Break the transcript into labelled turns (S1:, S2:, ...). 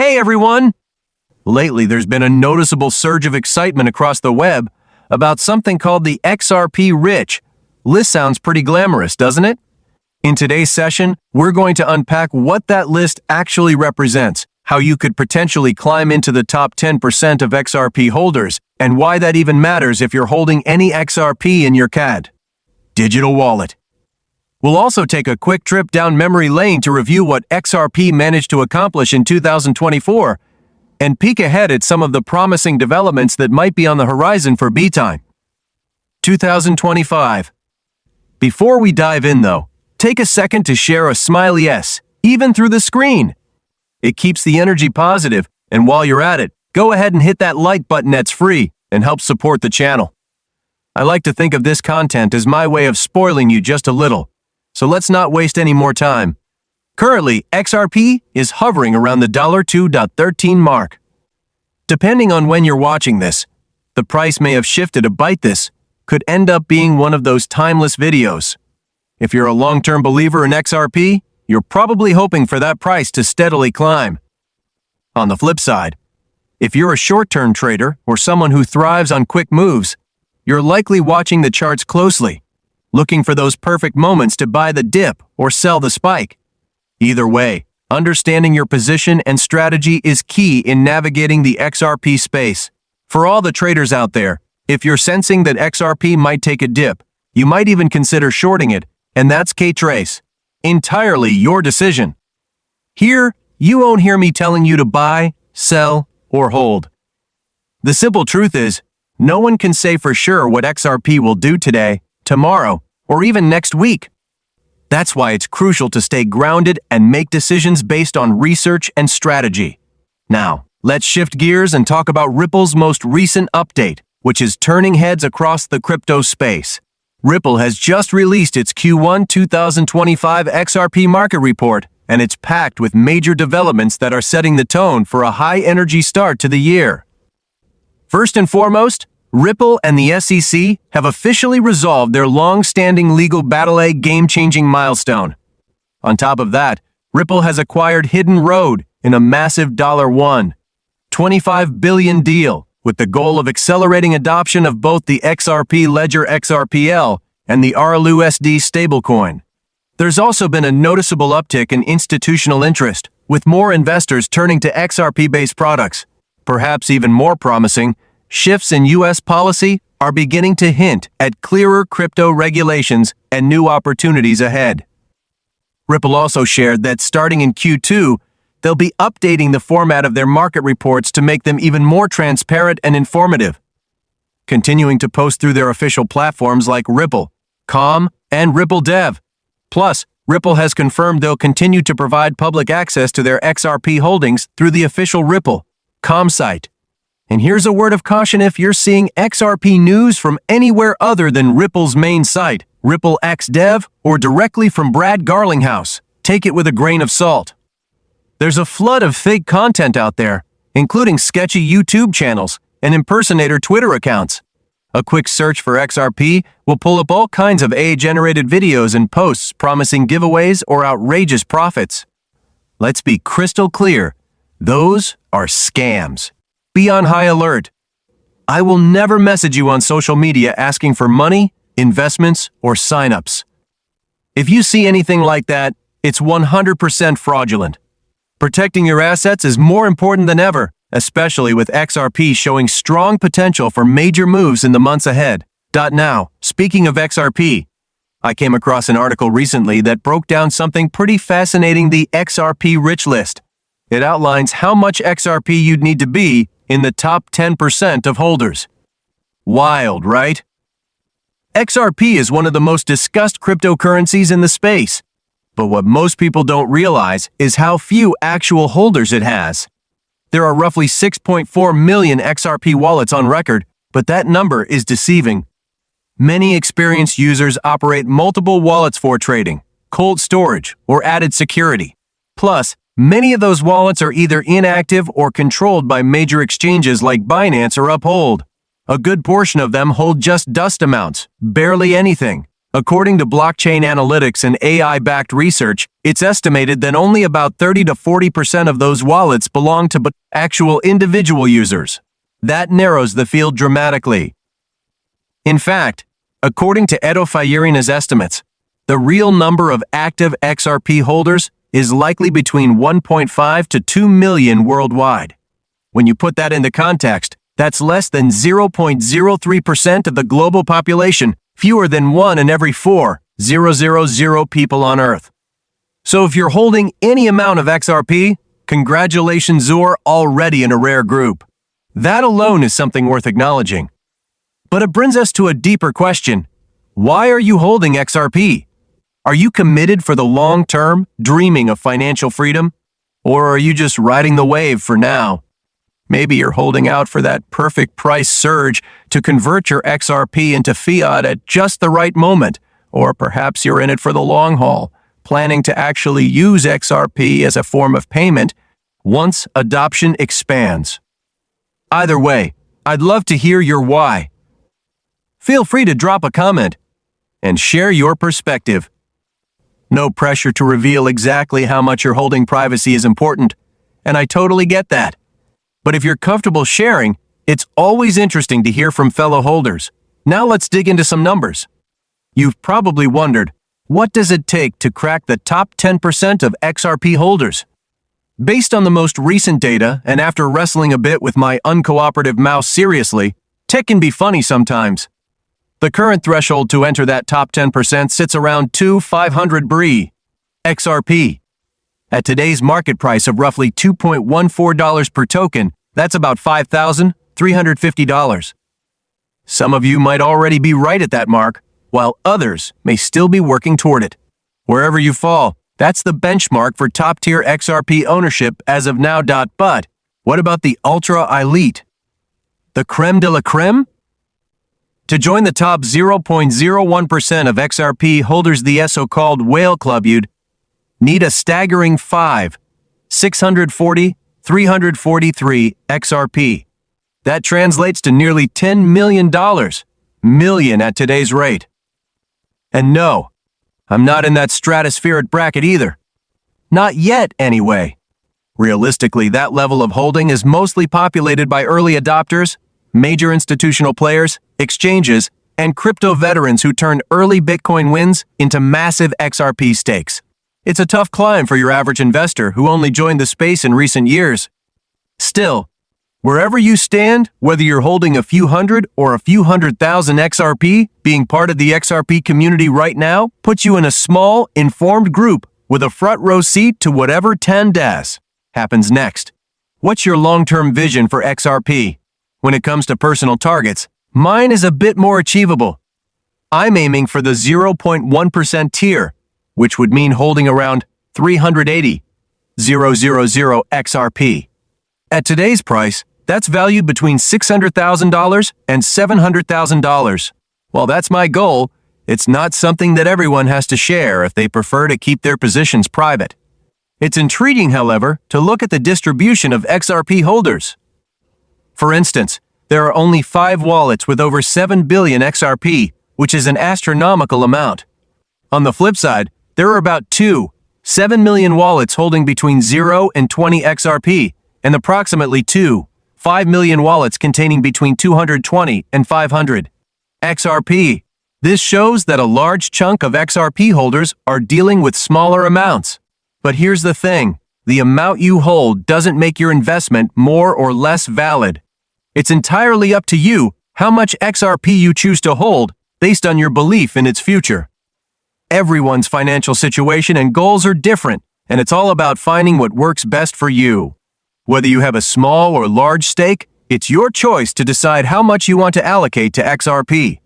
S1: Hey everyone! Lately, there's been a noticeable surge of excitement across the web about something called the XRP Rich. List sounds pretty glamorous, doesn't it? In today's session, we're going to unpack what that list actually represents, how you could potentially climb into the top 10% of XRP holders, and why that even matters if you're holding any XRP in your CAD digital wallet. We'll also take a quick trip down memory lane to review what XRP managed to accomplish in 2024 and peek ahead at some of the promising developments that might be on the horizon for B-Time 2025. Before we dive in, though, take a second to share a smiley yes, even through the screen. It keeps the energy positive, and while you're at it, go ahead and hit that like button that's free and help support the channel. I like to think of this content as my way of spoiling you just a little, so let's not waste any more time. Currently, XRP is hovering around the $2.13 mark. Depending on when you're watching this, the price may have shifted a bite. This could end up being one of those timeless videos. If you're a long-term believer in XRP, you're probably hoping for that price to steadily climb. On the flip side, if you're a short-term trader or someone who thrives on quick moves, you're likely watching the charts closely, looking for those perfect moments to buy the dip or sell the spike. Either way, understanding your position and strategy is key in navigating the XRP space. For all the traders out there, if you're sensing that XRP might take a dip, you might even consider shorting it, and that's K-Trace. Entirely your decision. Here, you won't hear me telling you to buy, sell, or hold. The simple truth is, no one can say for sure what XRP will do today, tomorrow, or even next week. That's why it's crucial to stay grounded and make decisions based on research and strategy. Now, let's shift gears and talk about Ripple's most recent update, which is turning heads across the crypto space. Ripple has just released its Q1 2025 XRP market report, and it's packed with major developments that are setting the tone for a high-energy start to the year. First and foremost, Ripple and the SEC have officially resolved their long-standing legal battle, a game-changing milestone. On top of that, Ripple has acquired Hidden Road in a massive $1.25 billion deal, with the goal of accelerating adoption of both the XRP ledger XRPL and the RLUSD stablecoin. There's also been a noticeable uptick in institutional interest, with more investors turning to XRP-based products. Perhaps even more promising, shifts in U.S. policy are beginning to hint at clearer crypto regulations and new opportunities ahead. Ripple also shared that starting in Q2, they'll be updating the format of their market reports to make them even more transparent and informative, continuing to post through their official platforms like Ripple, Com, and Ripple Dev. Plus, Ripple has confirmed they'll continue to provide public access to their XRP holdings through the official Ripple Com site. And here's a word of caution: if you're seeing XRP news from anywhere other than Ripple's main site, Ripple X Dev, or directly from Brad Garlinghouse, take it with a grain of salt. There's a flood of fake content out there, including sketchy YouTube channels and impersonator Twitter accounts. A quick search for XRP will pull up all kinds of AI-generated videos and posts promising giveaways or outrageous profits. Let's be crystal clear: those are scams. Be on high alert. I will never message you on social media asking for money, investments, or signups. If you see anything like that, it's 100% fraudulent. Protecting your assets is more important than ever, especially with XRP showing strong potential for major moves in the months ahead. Now, speaking of XRP, I came across an article recently that broke down something pretty fascinating: the XRP Rich list. It outlines how much XRP you'd need to be in the top 10% of holders. Wild, right? XRP is one of the most discussed cryptocurrencies in the space, but what most people don't realize is how few actual holders it has. There are roughly 6.4 million XRP wallets on record, but that number is deceiving. Many experienced users operate multiple wallets for trading, cold storage, or added security. Plus, many of those wallets are either inactive or controlled by major exchanges like Binance or Uphold. A good portion of them hold just dust amounts, barely anything. According to blockchain analytics and AI-backed research, it's estimated that only about 30 to 40% of those wallets belong to actual individual users. That narrows the field dramatically. In fact, according to Edo Fayurina's estimates, the real number of active XRP holders is likely between 1.5 to 2 million worldwide. When you put that into context, that's less than 0.03% of the global population, fewer than 1 in every 4,000 people on Earth. So if you're holding any amount of XRP, congratulations, you're already in a rare group. That alone is something worth acknowledging. But it brings us to a deeper question. Why are you holding XRP? Are you committed for the long term, dreaming of financial freedom? Or are you just riding the wave for now? Maybe you're holding out for that perfect price surge to convert your XRP into fiat at just the right moment. Or perhaps you're in it for the long haul, planning to actually use XRP as a form of payment once adoption expands. Either way, I'd love to hear your why. Feel free to drop a comment and share your perspective. No pressure to reveal exactly how much you're holding. Privacy is important, and I totally get that. But if you're comfortable sharing, it's always interesting to hear from fellow holders. Now let's dig into some numbers. You've probably wondered, what does it take to crack the top 10% of XRP holders? Based on the most recent data, and after wrestling a bit with my uncooperative mouse seriously, tech can be funny sometimes. The current threshold to enter that top 10% sits around 2,500 BRI XRP. At today's market price of roughly $2.14 per token, that's about $5,350. Some of you might already be right at that mark, while others may still be working toward it. Wherever you fall, that's the benchmark for top-tier XRP ownership as of now. But what about the ultra-elite? The creme de la creme? To join the top 0.01% of XRP holders, the so-called whale club, you'd need a staggering 643 XRP. That translates to nearly $10 million at today's rate. And no, I'm not in that stratospheric bracket either. Not yet, anyway. Realistically, that level of holding is mostly populated by early adopters, major institutional players, exchanges, and crypto veterans who turned early Bitcoin wins into massive XRP stakes. It's a tough climb for your average investor who only joined the space in recent years. Still, wherever you stand, whether you're holding a few hundred or a few 100,000 XRP, being part of the XRP community right now puts you in a small, informed group with a front row seat to whatever Tandas happens next. What's your long-term vision for XRP? When it comes to personal targets, mine is a bit more achievable. I'm aiming for the 0.1% tier, which would mean holding around 380,000 XRP. At today's price, that's valued between $600,000 and $700,000. While that's my goal, it's not something that everyone has to share if they prefer to keep their positions private. It's intriguing, however, to look at the distribution of XRP holders. For instance, there are only 5 wallets with over 7 billion XRP, which is an astronomical amount. On the flip side, there are about 7 million wallets holding between 0 and 20 XRP, and approximately 5 million wallets containing between 220 and 500 XRP. This shows that a large chunk of XRP holders are dealing with smaller amounts. But here's the thing, the amount you hold doesn't make your investment more or less valid. It's entirely up to you how much XRP you choose to hold based on your belief in its future. Everyone's financial situation and goals are different, and it's all about finding what works best for you. Whether you have a small or large stake, it's your choice to decide how much you want to allocate to XRP.